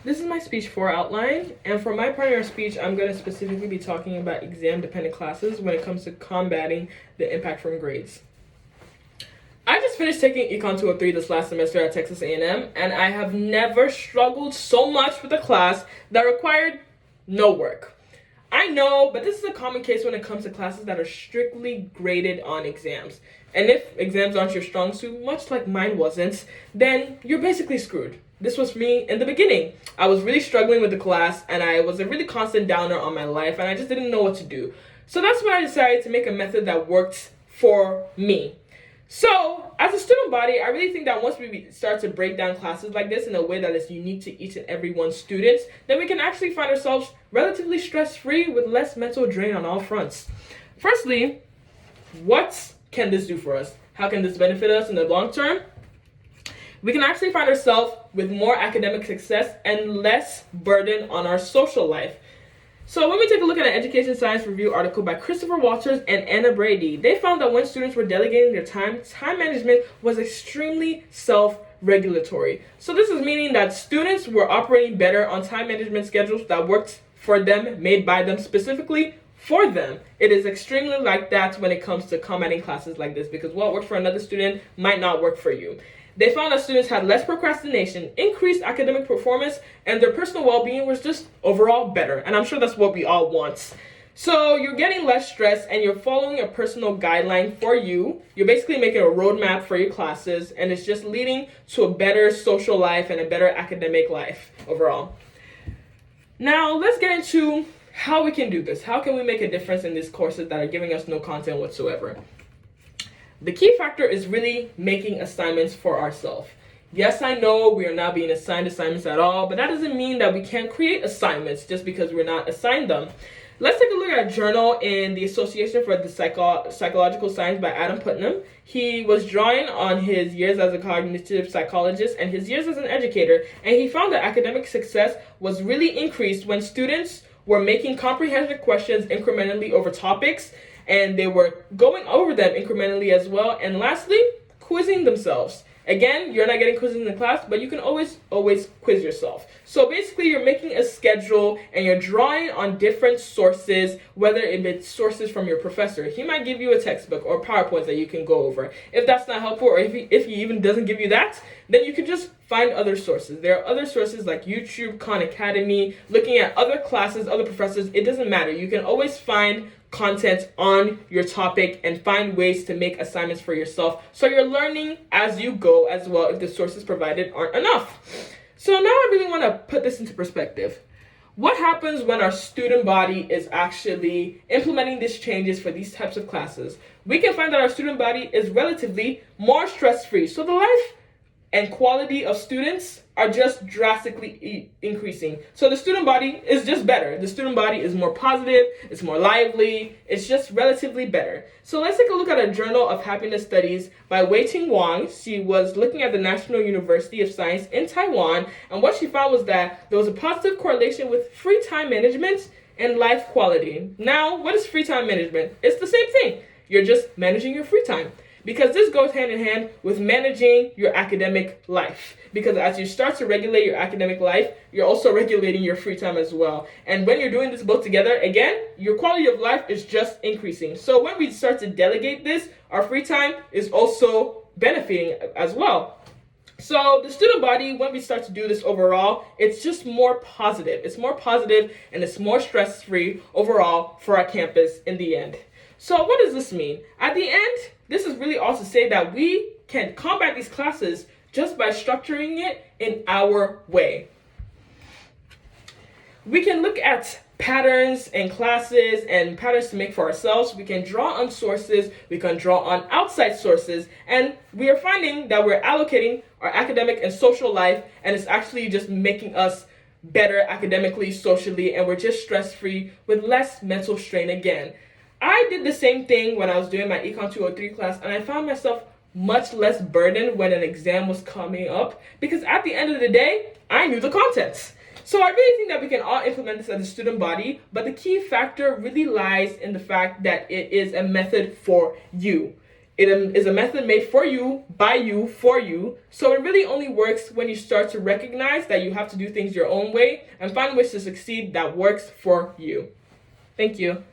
This is my speech 4 outline, and for my part of your speech, I'm going to specifically be talking about exam-dependent classes when it comes to combating the impact from grades. I just finished taking Econ 203 this last semester at Texas A&M, and I have never struggled so much with a class that required no work. I know, but this is a common case when it comes to classes that are strictly graded on exams. And if exams aren't your strong suit, much like mine wasn't, then you're basically screwed. This was me in the beginning. I was really struggling with the class, and I was a really constant downer on my life, and I just didn't know what to do. So that's when I decided to make a method that worked for me. So, as a student body, I really think that once we start to break down classes like this in a way that is unique to each and every one student, then we can actually find ourselves relatively stress-free with less mental drain on all fronts. Firstly, what can this do for us? How can this benefit us in the long term? We can actually find ourselves with more academic success and less burden on our social life. So when we take a look at an Education Science Review article by Christopher Walters and Anna Brady, they found that when students were delegating their time management was extremely self-regulatory. So this is meaning that students were operating better on time management schedules that worked for them, made by them specifically for them. It is extremely like that when it comes to combating classes like this, because what worked for another student might not work for you. They found that students had less procrastination, increased academic performance, and their personal well-being was just overall better. And I'm sure that's what we all want. So you're getting less stress and you're following a personal guideline for you. You're basically making a roadmap for your classes, and it's just leading to a better social life and a better academic life overall. Now let's get into how we can do this. How can we make a difference in these courses that are giving us no content whatsoever? The key factor is really making assignments for ourselves. Yes, I know we are not being assigned assignments at all, but that doesn't mean that we can't create assignments just because we're not assigned them. Let's take a look at a journal in the Association for the Psychological Science by Adam Putnam. He was drawing on his years as a cognitive psychologist and his years as an educator, and he found that academic success was really increased when students were making comprehensive questions incrementally over topics, and they were going over them incrementally as well. And lastly, quizzing themselves. Again, you're not getting quizzes in the class, but you can always quiz yourself. So basically, you're making a schedule and you're drawing on different sources, whether it's sources from your professor. He might give you a textbook or PowerPoint that you can go over. If that's not helpful, or if he even doesn't give you that, then you can just find other sources. There are other sources like YouTube, Khan Academy, looking at other classes, other professors. It doesn't matter. You can always find content on your topic and find ways to make assignments for yourself, so you're learning as you go as well if the sources provided aren't enough. So now I really want to put this into perspective. What happens when our student body is actually implementing these changes for these types of classes? We can find that our student body is relatively more stress-free. So the life and quality of students are just drastically increasing. So the student body is just better. The student body is more positive, it's more lively, it's just relatively better. So let's take a look at a Journal of Happiness Studies by Wei-Ting Wang. She was looking at the National University of Science in Taiwan, and what she found was that there was a positive correlation with free time management and life quality. Now, what is free time management? It's the same thing. You're just managing your free time, because this goes hand in hand with managing your academic life. Because as you start to regulate your academic life, you're also regulating your free time as well. And when you're doing this both together, again, your quality of life is just increasing. So when we start to delegate this, our free time is also benefiting as well. So the student body, when we start to do this overall, it's just more positive. It's more positive and it's more stress-free overall for our campus in the end. So what does this mean? At the end, this is really all to say that we can combat these classes just by structuring it in our way. We can look at patterns in classes and patterns to make for ourselves. We can draw on sources, we can draw on outside sources, and we are finding that we're allocating our academic and social life, and it's actually just making us better academically, socially, and we're just stress-free with less mental strain again. I did the same thing when I was doing my Econ 203 class, and I found myself much less burdened when an exam was coming up, because at the end of the day, I knew the contents. So I really think that we can all implement this as a student body, but the key factor really lies in the fact that it is a method for you. It is a method made for you, by you, for you. So it really only works when you start to recognize that you have to do things your own way and find ways to succeed that works for you. Thank you.